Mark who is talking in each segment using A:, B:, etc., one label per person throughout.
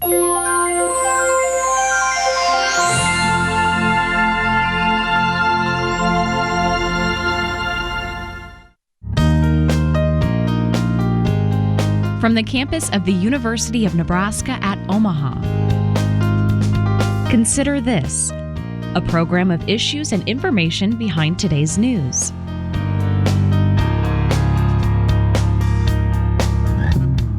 A: From the campus of the University of Nebraska at Omaha. Consider This, a program of issues and information behind today's news.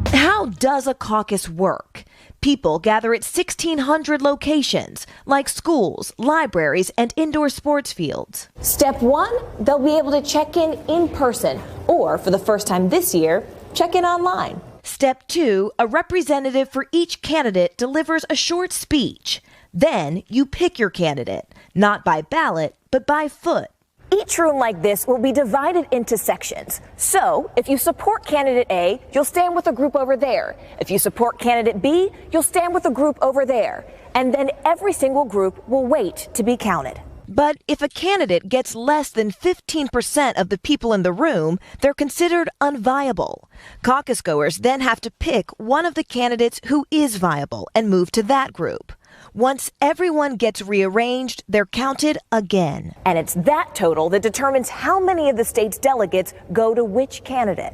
B: How does a caucus work? People gather at 1,600 locations, like schools, libraries, and indoor sports fields.
C: Step 1, they'll be able to check in person, or for the first time this year, check in online.
B: Step 2, a representative for each candidate delivers a short speech. Then you pick your candidate, not by ballot, but by foot.
C: Each room like this will be divided into sections. So, if you support candidate A, you'll stand with a group over there. If you support candidate B, you'll stand with a group over there. And then every single group will wait to be counted.
B: But if a candidate gets less than 15% of the people in the room, they're considered unviable. Caucus goers then have to pick one of the candidates who is viable and move to that group. Once everyone gets rearranged, they're counted again.
C: And it's that total that determines how many of the state's delegates go to which candidate.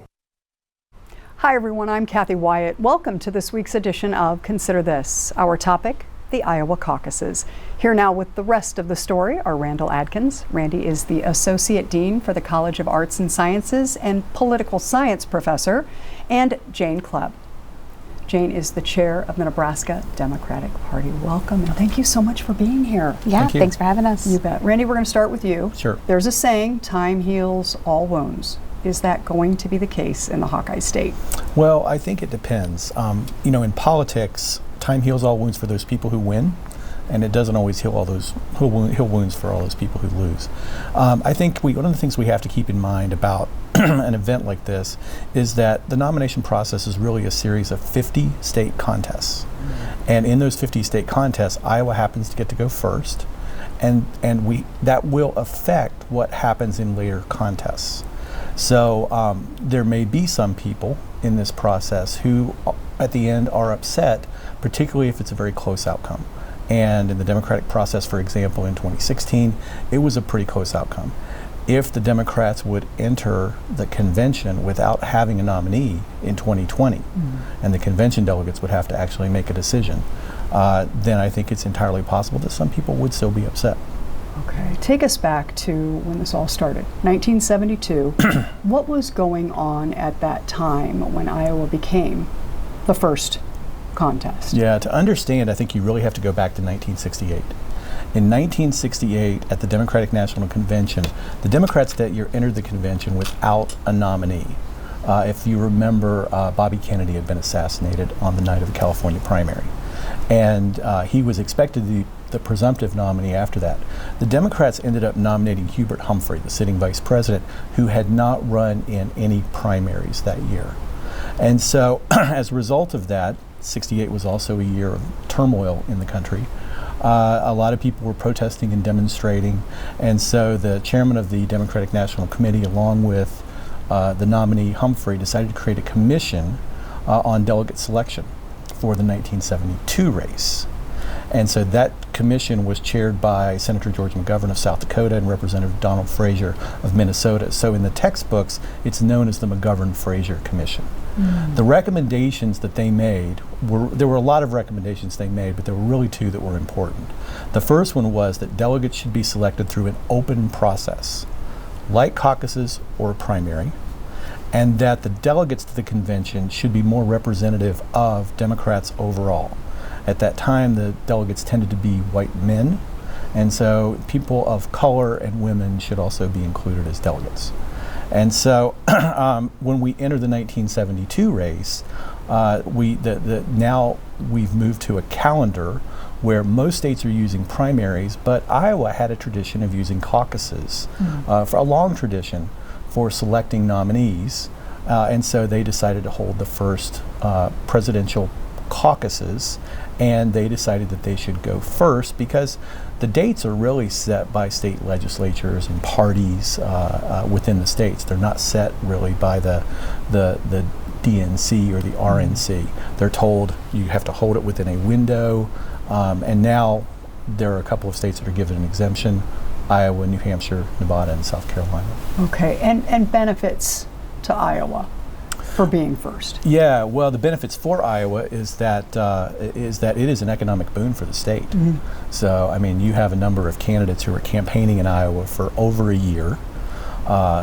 D: Hi everyone, I'm Kathy Wyatt. Welcome to this week's edition of Consider This. Our topic, the Iowa caucuses. Here now with the rest of the story are Randall Adkins. Randy is the Associate Dean for the College of Arts and Sciences and Political Science Professor, and Jane Klebb. Jane is the chair of the Nebraska Democratic Party. Welcome, and thank you so much for being here.
E: Yeah, thanks for having us.
D: You bet. Randy, we're going to start with you.
F: Sure.
D: There's a saying, time heals all wounds. Is that going to be the case in the Hawkeye State?
F: Well, I think it depends. In politics, time heals all wounds for those people who win, and it doesn't always heal all those heal wounds for all those people who lose. I think one of the things we have to keep in mind about an event like this is that the nomination process is really a series of 50 state contests. And in those 50 state contests, Iowa happens to get to go first, and that will affect what happens in later contests. So there may be some people in this process who at the end are upset, particularly if it's a very close outcome. And in the Democratic process, for example, in 2016, it was a pretty close outcome. If the Democrats would enter the convention without having a nominee in 2020, and the convention delegates would have to actually make a decision, then I think it's entirely possible that some people would still be upset.
D: Okay, take us back to when this all started, 1972. What was going on at that time when Iowa became the first contest?
F: Yeah, to understand, I think you really have to go back to 1968. In 1968, at the Democratic National Convention, the Democrats that year entered the convention without a nominee. If you remember, Bobby Kennedy had been assassinated on the night of the California primary. And he was expected to be the presumptive nominee after that. The Democrats ended up nominating Hubert Humphrey, the sitting vice president, who had not run in any primaries that year. And so as a result of that, 68 was also a year of turmoil in the country. A lot of people were protesting and demonstrating, and so the chairman of the Democratic National Committee, along with the nominee Humphrey, decided to create a commission on delegate selection for the 1972 race. And so that commission was chaired by Senator George McGovern of South Dakota and Representative Donald Frazier of Minnesota. So in the textbooks, it's known as the McGovern-Frazier Commission. The recommendations that they made there were a lot of recommendations they made, but there were really two that were important. The first one was that delegates should be selected through an open process, like caucuses or a primary, and that the delegates to the convention should be more representative of Democrats overall. At that time, the delegates tended to be white men, and so people of color and women should also be included as delegates. And so when we enter the 1972 race, now we've moved to a calendar where most states are using primaries, but Iowa had a tradition of using caucuses, for a long tradition for selecting nominees, and so they decided to hold the first presidential caucuses, and they decided that they should go first because the dates are really set by state legislatures and parties within the states. They're not set really by the DNC or the RNC. They're told you have to hold it within a window, and now there are a couple of states that are given an exemption: Iowa, New Hampshire, Nevada, and South Carolina.
D: Okay, and benefits to Iowa for being first.
F: Yeah, well, the benefits for Iowa is that it is an economic boon for the state. So, I mean, you have a number of candidates who are campaigning in Iowa for over a year.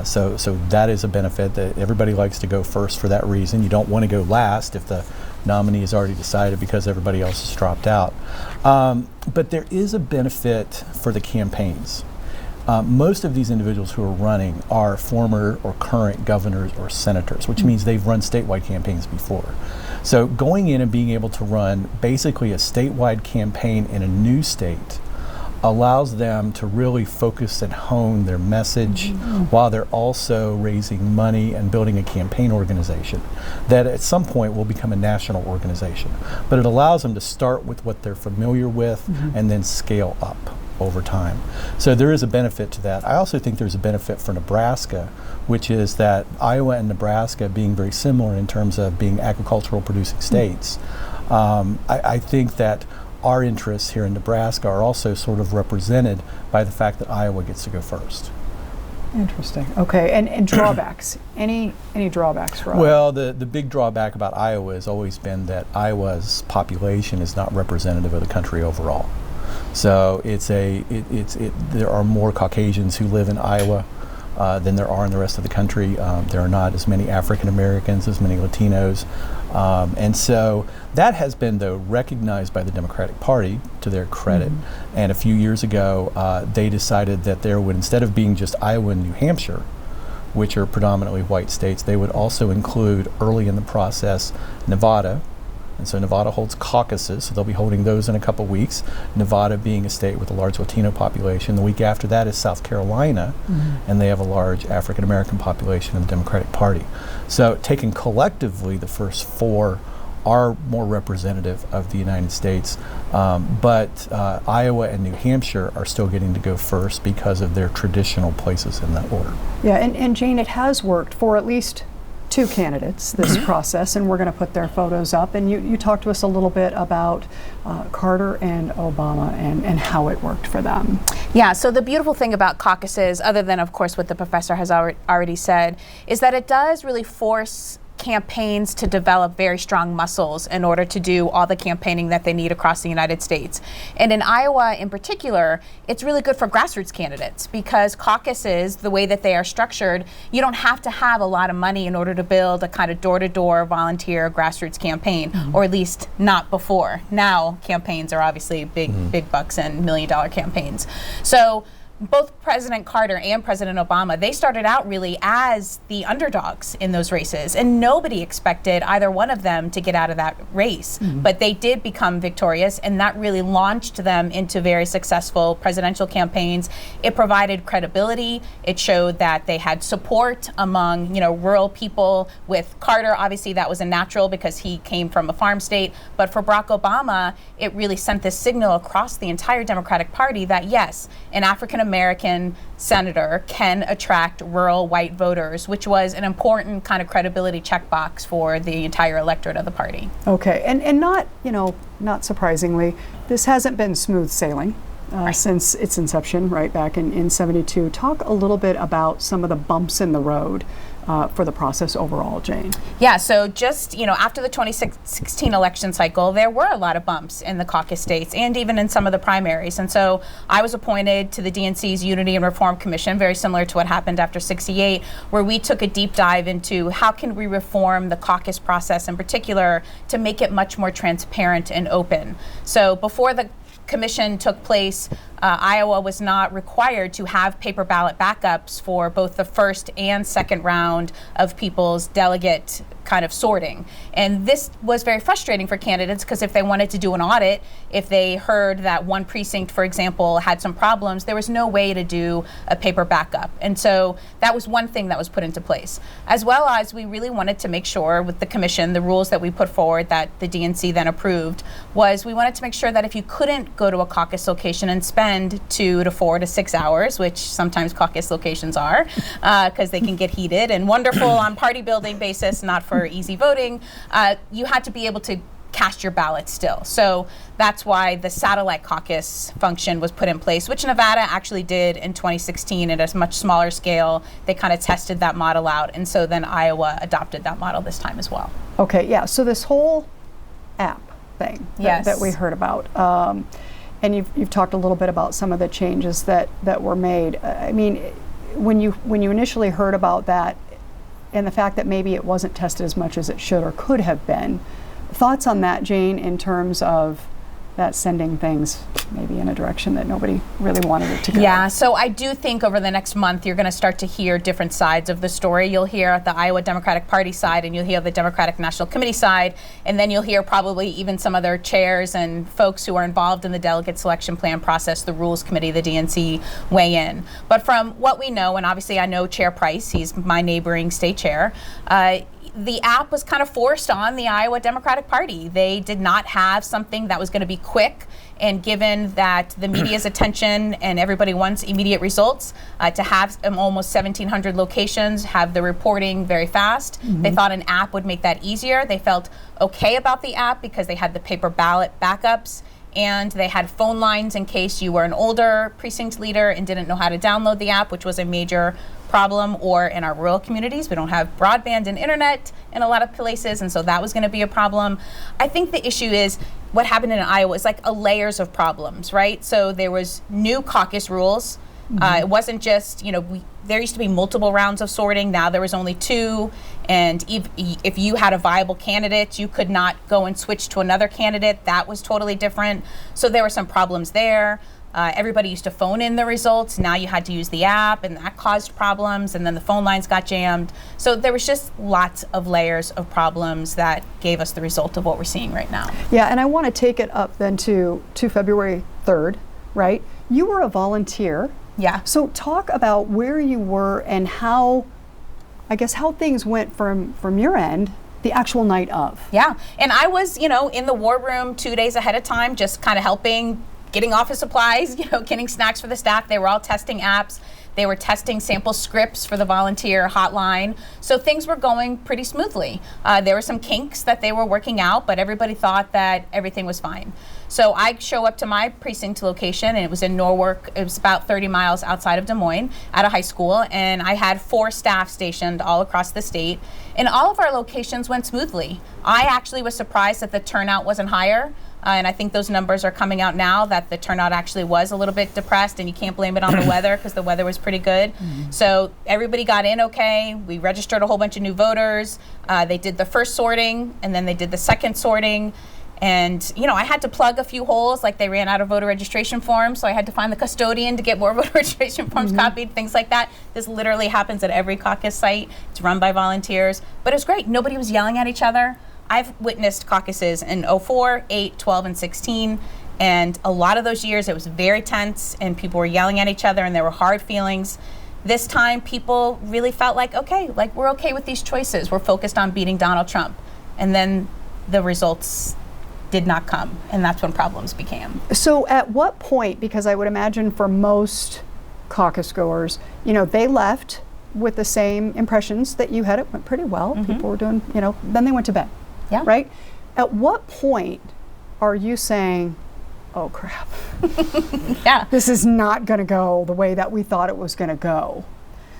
F: So that is a benefit that everybody likes to go first for that reason. You don't want to go last if the nominee is already decided because everybody else has dropped out. But there is a benefit for the campaigns. Most of these individuals who are running are former or current governors or senators, which means they've run statewide campaigns before. So going in and being able to run basically a statewide campaign in a new state allows them to really focus and hone their message while they're also raising money and building a campaign organization that at some point will become a national organization. But it allows them to start with what they're familiar with and then scale up over time. So there is a benefit to that. I also think there's a benefit for Nebraska, which is that Iowa and Nebraska being very similar in terms of being agricultural producing states, I think that our interests here in Nebraska are also sort of represented by the fact that Iowa gets to go first.
D: Interesting. Okay, and drawbacks. Any drawbacks for Iowa?
F: Well, the big drawback about Iowa has always been that Iowa's population is not representative of the country overall. So there are more Caucasians who live in Iowa than there are in the rest of the country. There are not as many African Americans, as many Latinos. And so that has been, though, recognized by the Democratic Party to their credit. And a few years ago, they decided that there would, instead of being just Iowa and New Hampshire, which are predominantly white states, they would also include early in the process Nevada. And so Nevada holds caucuses, so they'll be holding those in a couple weeks. Nevada being a state with a large Latino population. The week after that is South Carolina, and they have a large African American population in the Democratic Party. So taken collectively, the first four are more representative of the United States, but Iowa and New Hampshire are still getting to go first because of their traditional places in that order.
D: Yeah, and Jane, it has worked for at least two candidates, this process, and we're going to put their photos up. And you talked to us a little bit about Carter and Obama and how it worked for them.
E: Yeah, so the beautiful thing about caucuses, other than, of course, what the professor has already said, is that it does really force campaigns to develop very strong muscles in order to do all the campaigning that they need across the United States. And in Iowa in particular, it's really good for grassroots candidates because caucuses, the way that they are structured, you don't have to have a lot of money in order to build a kind of door-to-door volunteer grassroots campaign, or at least not before. Now campaigns are obviously big bucks and million-dollar campaigns. So both President Carter and President Obama, they started out really as the underdogs in those races, and nobody expected either one of them to get out of that race. But they did become victorious, and that really launched them into very successful presidential campaigns. It provided credibility. It showed that they had support among, rural people. With Carter, obviously that was a natural because he came from a farm state. But for Barack Obama, it really sent this signal across the entire Democratic Party that yes, an African American senator can attract rural white voters, which was an important kind of credibility checkbox for the entire electorate of the party.
D: Okay, and not surprisingly, this hasn't been smooth sailing since its inception, right back in 72. Talk a little bit about some of the bumps in the road for the process overall, Jane.
E: Yeah, so just, after the 2016 election cycle, there were a lot of bumps in the caucus states and even in some of the primaries. And so I was appointed to the DNC's Unity and Reform Commission, very similar to what happened after 68, where we took a deep dive into how can we reform the caucus process in particular to make it much more transparent and open. So before the commission took place, Iowa was not required to have paper ballot backups for both the first and second round of people's delegate kind of sorting. And this was very frustrating for candidates because if they wanted to do an audit, if they heard that one precinct, for example, had some problems, there was no way to do a paper backup. And so that was one thing that was put into place. As well as we really wanted to make sure with the commission, the rules that we put forward that the DNC then approved, was we wanted to make sure that if you couldn't go to a caucus location and spend 2 to 4 to 6 hours, which sometimes caucus locations are, because they can get heated and wonderful on party building basis, not for for easy voting, you had to be able to cast your ballot still. So that's why the satellite caucus function was put in place, which Nevada actually did in 2016 at a much smaller scale. They kind of tested that model out, and so then Iowa adopted that model this time as well.
D: Okay, yeah, so this whole app thing
E: Yes.
D: that we heard about, and you've talked a little bit about some of the changes that were made. I mean, when you initially heard about that and the fact that maybe it wasn't tested as much as it should or could have been, thoughts on that, Jane, in terms of that sending things maybe in a direction that nobody really wanted it to go?
E: Yeah, so I do think over the next month you're going to start to hear different sides of the story. You'll hear the Iowa Democratic Party side, and you'll hear the Democratic National Committee side, and then you'll hear probably even some other chairs and folks who are involved in the delegate selection plan process, the Rules Committee, the DNC, weigh in. But from what we know, and obviously I know Chair Price, he's my neighboring state chair, the app was kind of forced on the Iowa Democratic Party. They did not have something that was going to be quick, and given that the media's attention and everybody wants immediate results, to have almost 1,700 locations, have the reporting very fast, they thought an app would make that easier. They felt okay about the app because they had the paper ballot backups, and they had phone lines in case you were an older precinct leader and didn't know how to download the app, which was a major problem, or in our rural communities, we don't have broadband and internet in a lot of places, and so that was going to be a problem. I think the issue is what happened in Iowa is like a layers of problems, right? So there was new caucus rules. It wasn't just, there used to be multiple rounds of sorting. Now there was only 2. And if you had a viable candidate, you could not go and switch to another candidate. That was totally different. So there were some problems there. Everybody used to phone in the results. Now you had to use the app, and that caused problems. And then the phone lines got jammed. So there was just lots of layers of problems that gave us the result of what we're seeing right now.
D: Yeah, and I want to take it up then to February 3rd, right? You were a volunteer.
E: Yeah.
D: So talk about where you were and how things went from your end the actual night of.
E: Yeah, and I was, in the war room 2 days ahead of time, just kind of helping, getting office supplies, getting snacks for the staff. They were all testing apps. They were testing sample scripts for the volunteer hotline. So things were going pretty smoothly. There were some kinks that they were working out, but everybody thought that everything was fine. So I show up to my precinct location, and it was in Norwalk. It was about 30 miles outside of Des Moines at a high school, and I had 4 staff stationed all across the state, and all of our locations went smoothly. I actually was surprised that the turnout wasn't higher. And I think those numbers are coming out now that the turnout actually was a little bit depressed, and you can't blame it on the weather because the weather was pretty good. So everybody got in okay. We registered a whole bunch of new voters. They did the first sorting, and then they did the second sorting. And, I had to plug a few holes, like they ran out of voter registration forms, so I had to find the custodian to get more voter registration forms copied, things like that. This literally happens at every caucus site. It's run by volunteers. But it was great. Nobody was yelling at each other. I've witnessed caucuses in 04, 8, 12, and 16, and a lot of those years it was very tense, and people were yelling at each other, and there were hard feelings. This time, people really felt like, okay, like we're okay with these choices. We're focused on beating Donald Trump. And then the results did not come, and that's when problems began.
D: So at what point, because I would imagine for most caucus goers, they left with the same impressions that you had. It went pretty well. People were doing, then they went to bed.
E: Yeah.
D: Right? At what point are you saying, oh crap,
E: Yeah.
D: this is not going to go the way that we thought it was going to go?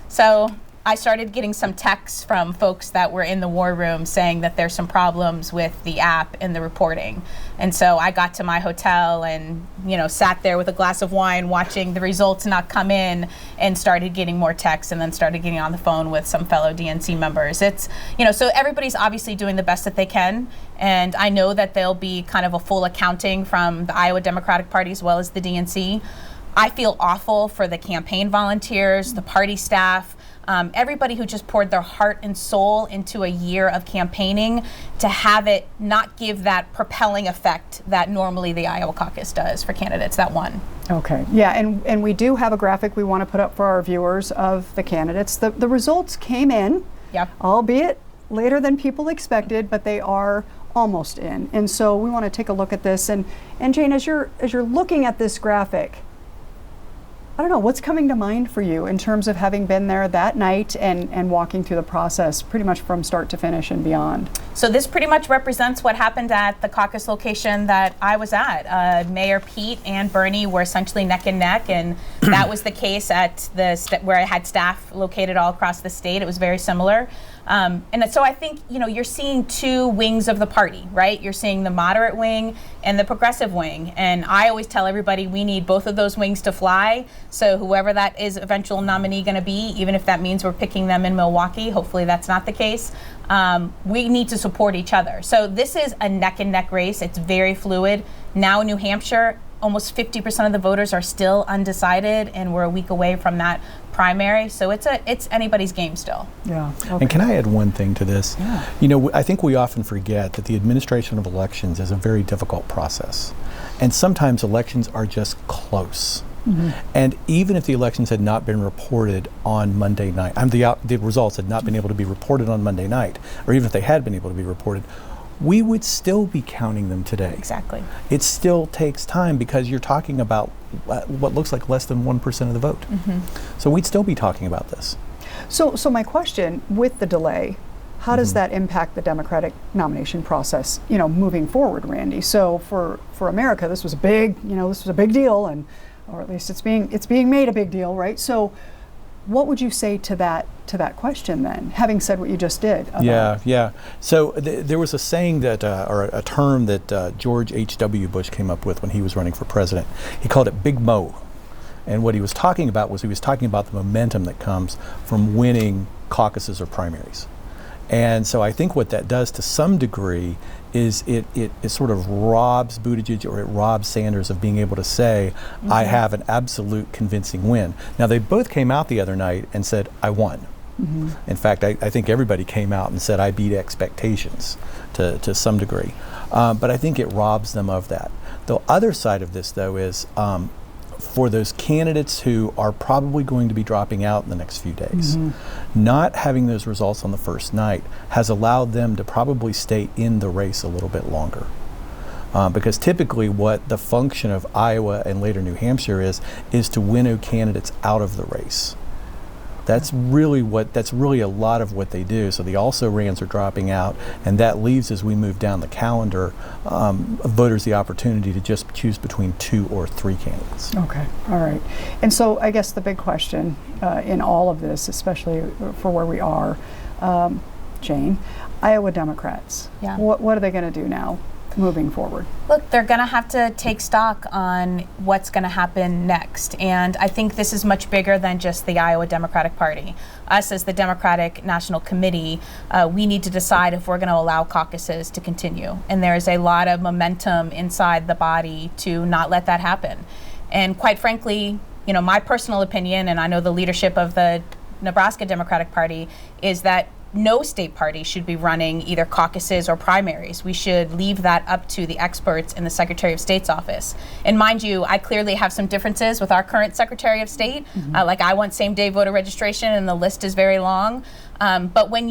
E: So I started getting some texts from folks that were in the war room saying that there's some problems with the app and the reporting. And so I got to my hotel and, sat there with a glass of wine watching the results not come in, and started getting more texts, and then started getting on the phone with some fellow DNC members. It's, so everybody's obviously doing the best that they can. And I know that there'll be kind of a full accounting from the Iowa Democratic Party as well as the DNC. I feel awful for the campaign volunteers, the party staff, everybody who just poured their heart and soul into a year of campaigning, to have it not give that propelling effect that normally the Iowa caucus does for candidates that won.
D: Okay. Yeah, and we do have a graphic we want to put up for our viewers of the candidates. The results came in, albeit later than people expected, but they are almost in. And so we want to take a look at this. And Jane, as you're looking at this graphic, I don't know, what's coming to mind for you in terms of having been there that night and walking through the process pretty much from start to finish and beyond?
E: So this pretty much represents what happened at the caucus location that I was at. Mayor Pete and Bernie were essentially neck and neck, and that was the case at where I had staff located all across the state. It was very similar. And so I think, you're seeing two wings of the party, right? You're seeing the moderate wing and the progressive wing. And I always tell everybody we need both of those wings to fly. So whoever that is eventual nominee going to be, even if that means we're picking them in Milwaukee, hopefully that's not the case, we need to support each other. So this is a neck and neck race. It's very fluid. Now in New Hampshire, almost 50% of the voters are still undecided, and we're a week away from that primary. So it's anybody's game still.
D: Yeah. Okay.
F: And can I add one thing to this?
D: Yeah.
F: I think we often forget that the administration of elections is a very difficult process. And sometimes elections are just close. Mm-hmm. And even if the elections had not been reported on Monday night, the results had not been able to be reported on Monday night, or even if they had been able to be reported, we would still be counting them today.
E: Exactly.
F: It still takes time because you're talking about what looks like less than 1% of the vote. Mm-hmm. So we'd still be talking about this.
D: So my question, with the delay, how does that impact the Democratic nomination process, moving forward, Randy? So for America, this was a big deal, or at least it's being made a big deal, right? So what would you say to that question then, having said what you just did?
F: Yeah. So there was a saying that, or a term that George H.W. Bush came up with when he was running for president. He called it Big Mo. And what he was talking about the momentum that comes from winning caucuses or primaries. And so I think what that does to some degree is it sort of robs Buttigieg, or it robs Sanders of being able to say, I have an absolute convincing win. Now, they both came out the other night and said, I won. Mm-hmm. In fact, I think everybody came out and said, I beat expectations to some degree. But I think it robs them of that. The other side of this, though, is for those candidates who are probably going to be dropping out in the next few days, not having those results on the first night has allowed them to probably stay in the race a little bit longer. Because typically what the function of Iowa and later New Hampshire is to winnow candidates out of the race. That's really a lot of what they do. So the also-rans are dropping out, and that leaves, as we move down the calendar, voters the opportunity to just choose between 2 or 3 candidates.
D: Okay, all right. And so I guess the big question in all of this, especially for where we are, Jane, Iowa Democrats, what are they going to do now moving forward?
E: Look, they're going to have to take stock on what's going to happen next. And I think this is much bigger than just the Iowa Democratic Party. Us as the Democratic National Committee, we need to decide if we're going to allow caucuses to continue. And there is a lot of momentum inside the body to not let that happen. And quite frankly, my personal opinion, and I know the leadership of the Nebraska Democratic Party, is that no state party should be running either caucuses or primaries. We should leave that up to the experts in the Secretary of State's office. And mind you, I clearly have some differences with our current Secretary of State. Like I want same-day voter registration, and the list is very long. But when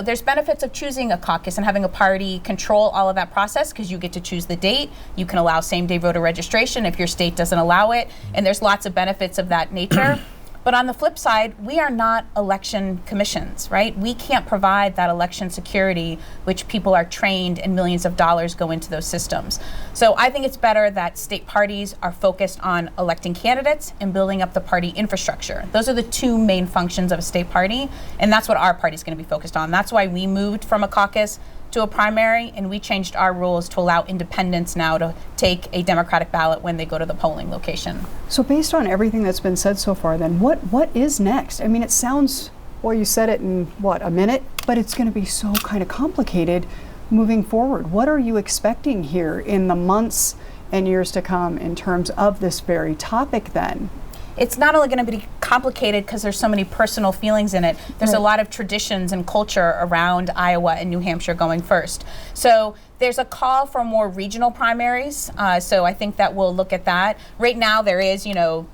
E: there's benefits of choosing a caucus and having a party control all of that process, because you get to choose the date. You can allow same-day voter registration if your state doesn't allow it. And there's lots of benefits of that nature. But on the flip side, we are not election commissions, right? We can't provide that election security, which people are trained, and millions of dollars go into those systems. So I think it's better that state parties are focused on electing candidates and building up the party infrastructure. Those are the two main functions of a state party, and that's what our party is going to be focused on. That's why we moved from a caucus to a primary, and we changed our rules to allow independents now to take a Democratic ballot when they go to the polling location.
D: So based on everything that's been said so far, then what is next? I mean, it sounds, well, you said it in a minute, but it's going to be so kind of complicated moving forward. What are you expecting here in the months and years to come in terms of this very topic then?
E: It's not only going to be complicated because there's so many personal feelings in it. There's a lot of traditions and culture around Iowa and New Hampshire going first. So There's a call for more regional primaries, so I think that we'll look at that. Right now there is,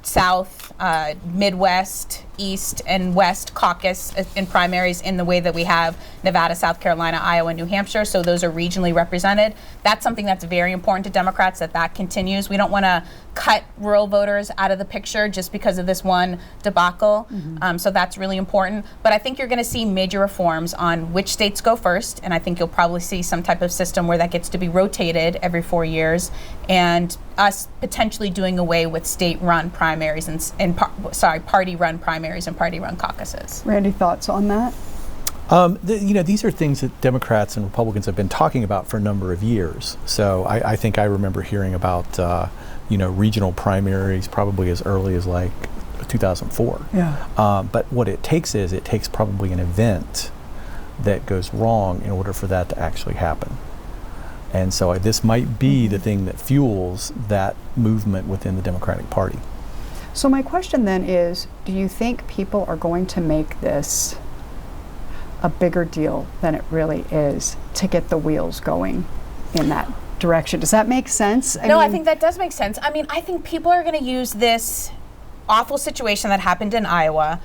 E: South, Midwest, East, and West caucus in primaries in the way that we have Nevada, South Carolina, Iowa, and New Hampshire, so those are regionally represented. That's something that's very important to Democrats, that continues. We don't want to cut rural voters out of the picture just because of this one debacle, so that's really important. But I think you're going to see major reforms on which states go first, and I think you'll probably see some type of system where that gets to be rotated every 4 years, and us potentially doing away with state-run primaries and party-run primaries and party-run caucuses.
D: Randy, thoughts on that?
F: These are things that Democrats and Republicans have been talking about for a number of years. So I think I remember hearing about, regional primaries probably as early as like 2004.
D: Yeah.
F: But what it takes probably an event that goes wrong in order for that to actually happen. And so this might be the thing that fuels that movement within the Democratic Party.
D: So my question then is, do you think people are going to make this a bigger deal than it really is to get the wheels going in that direction? Does that make sense?
E: I think that does make sense. I think people are going to use this awful situation that happened in Iowa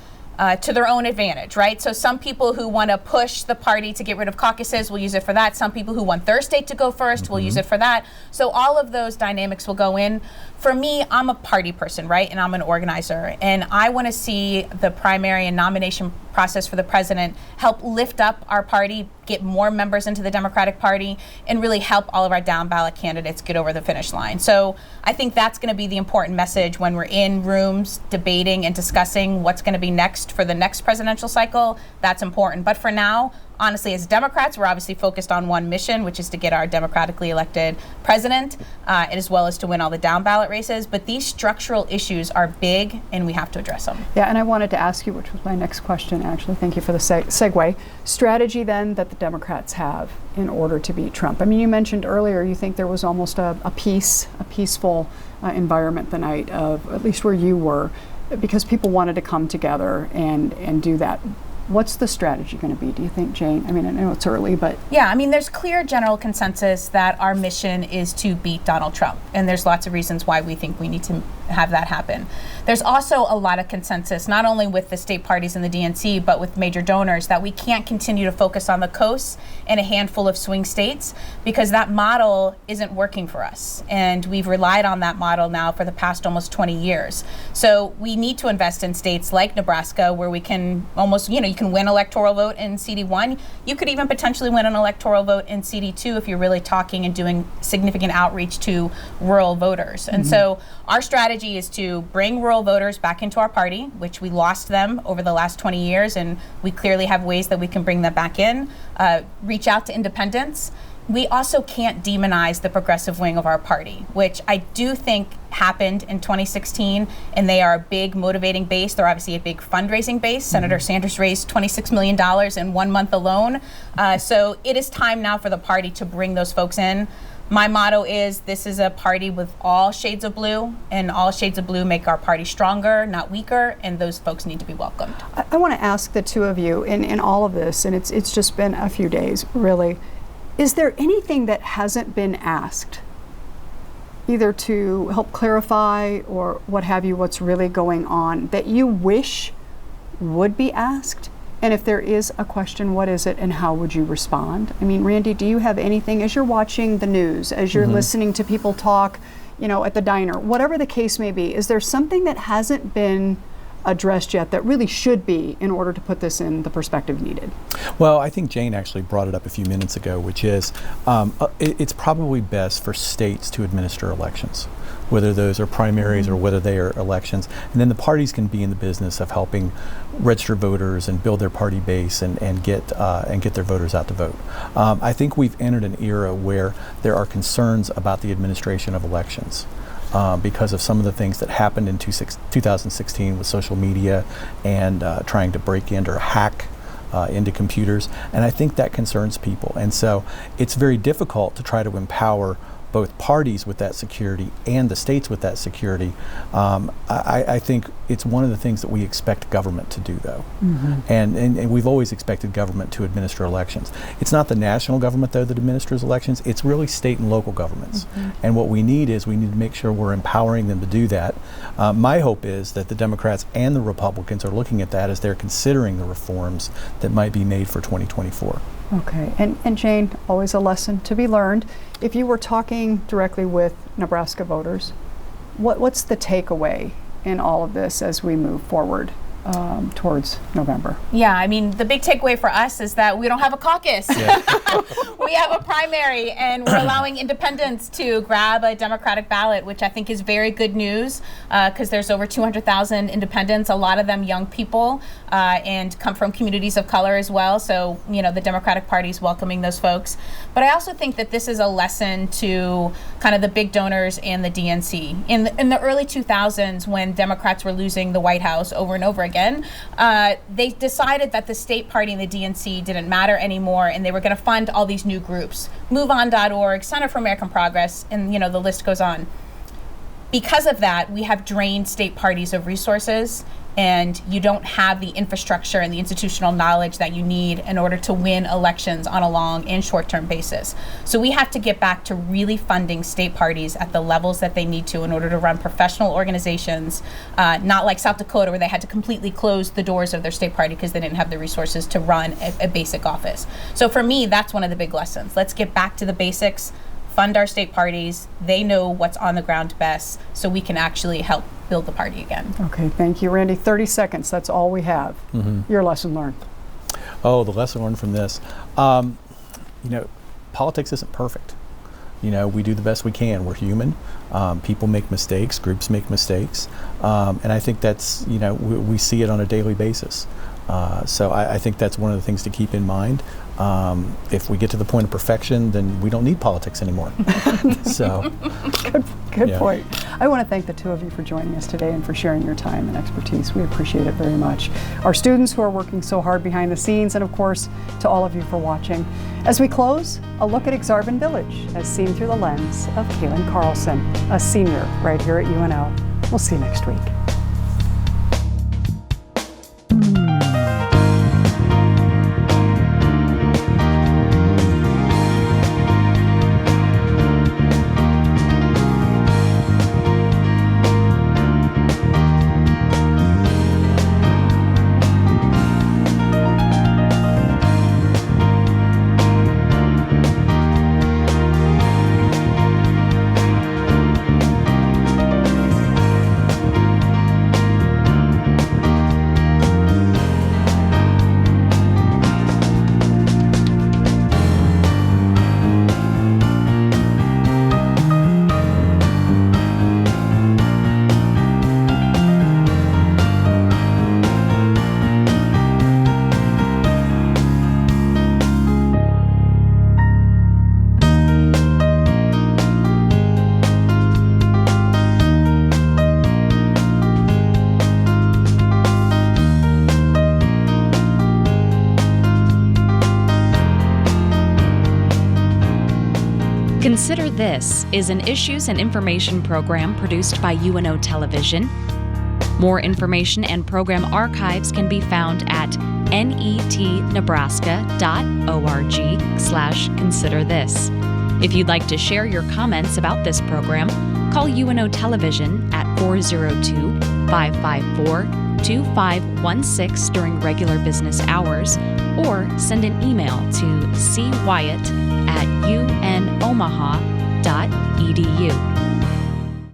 E: to their own advantage, right? So some people who want to push the party to get rid of caucuses will use it for that. Some people who want their state to go first will use it for that. So all of those dynamics will go in. For me, I'm a party person, right? And I'm an organizer. And I want to see the primary and nomination process for the president help lift up our party, get more members into the Democratic Party, and really help all of our down ballot candidates get over the finish line. So I think that's going to be the important message when we're in rooms debating and discussing what's going to be next for the next presidential cycle. That's important. But for now, honestly, as Democrats, we're obviously focused on one mission, which is to get our democratically elected president, as well as to win all the down ballot races. But these structural issues are big, and we have to address them.
D: Yeah, and I wanted to ask you, which was my next question, actually. Thank you for the segue. Strategy, then, that the Democrats have in order to beat Trump. You mentioned earlier you think there was almost a peaceful environment the night of, at least where you were, because people wanted to come together and do that. What's the strategy going to be, do you think, Jane? I know it's early, but...
E: Yeah, there's clear general consensus that our mission is to beat Donald Trump. And there's lots of reasons why we think we need to have that happen. There's also a lot of consensus, not only with the state parties and the DNC, but with major donors, that we can't continue to focus on the coasts and a handful of swing states, because that model isn't working for us. And we've relied on that model now for the past almost 20 years. So we need to invest in states like Nebraska, where we can almost, you can win electoral vote in CD1. You could even potentially win an electoral vote in CD2 if you're really talking and doing significant outreach to rural voters. And so our strategy is to bring rural voters back into our party, which we lost them over the last 20 years, and we clearly have ways that we can bring them back in. Reach out to independents. We also can't demonize the progressive wing of our party, which I do think happened in 2016, and they are a big motivating base. They're obviously a big fundraising base. Senator Sanders raised $26 million in 1 month alone. So it is time now for the party to bring those folks in. My motto is, this is a party with all shades of blue, and all shades of blue make our party stronger, not weaker, and those folks need to be welcomed.
D: I want to ask the two of you, in all of this, and it's just been a few days, really, is there anything that hasn't been asked, either to help clarify or what have you, what's really going on, that you wish would be asked? And if there is a question, what is it and how would you respond? Randy, do you have anything, as you're watching the news, as you're listening to people talk, at the diner, whatever the case may be, is there something that hasn't been addressed yet that really should be, in order to put this in the perspective needed?
F: Well, I think Jane actually brought it up a few minutes ago, which is it's probably best for states to administer elections, whether those are primaries or whether they are elections. And then the parties can be in the business of helping register voters and build their party base and get their voters out to vote. I think we've entered an era where there are concerns about the administration of elections. Because of some of the things that happened in 2016 with social media and trying to break in or hack into computers. And I think that concerns people. And so it's very difficult to try to empower both parties with that security and the states with that security. I think it's one of the things that we expect government to do, though. And we've always expected government to administer elections. It's not the national government, though, that administers elections. It's really state and local governments. And what we need to make sure we're empowering them to do that. My hope is that the Democrats and the Republicans are looking at that as they're considering the reforms that might be made for 2024.
D: Okay, and Jane, always a lesson to be learned. If you were talking directly with Nebraska voters, what's the takeaway in all of this as we move forward towards November?
E: Yeah, I mean, the big takeaway for us is that we don't have a caucus. We have a primary, and we're allowing independents to grab a Democratic ballot, which I think is very good news, because there's over 200,000 independents, a lot of them young people, and come from communities of color as well. So, the Democratic Party is welcoming those folks. But I also think that this is a lesson to kind of the big donors and the DNC. In the early 2000s, when Democrats were losing the White House over and over again, they decided that the state party and the DNC didn't matter anymore, and they were going to fund all these new groups. MoveOn.org, Center for American Progress, and the list goes on. Because of that, we have drained state parties of resources, and you don't have the infrastructure and the institutional knowledge that you need in order to win elections on a long and short-term basis. So we have to get back to really funding state parties at the levels that they need to in order to run professional organizations, not like South Dakota, where they had to completely close the doors of their state party because they didn't have the resources to run a basic office. So for me, that's one of the big lessons. Let's get back to the basics, fund our state parties. They know what's on the ground best, so we can actually help build the party again.
D: Okay, thank you, Randy. 30 seconds, that's all we have. Your lesson learned.
F: Oh, the lesson learned from this. Politics isn't perfect. We do the best we can. We're human. People make mistakes, groups make mistakes. And I think that's, we see it on a daily basis. So I think that's one of the things to keep in mind. If we get to the point of perfection, then we don't need politics anymore. So,
D: good point. I want to thank the two of you for joining us today and for sharing your time and expertise. We appreciate it very much. Our students who are working so hard behind the scenes, and of course, to all of you for watching. As we close, a look at Exarban Village as seen through the lens of Kaylin Carlson, a senior right here at UNL. We'll see you next week.
A: Consider This is an issues and information program produced by UNO Television. More information and program archives can be found at netnebraska.org/considerthis. If you'd like to share your comments about this program, call UNO Television at 402-554-2516 during regular business hours, or send an email to cwyatt@unomaha.edu.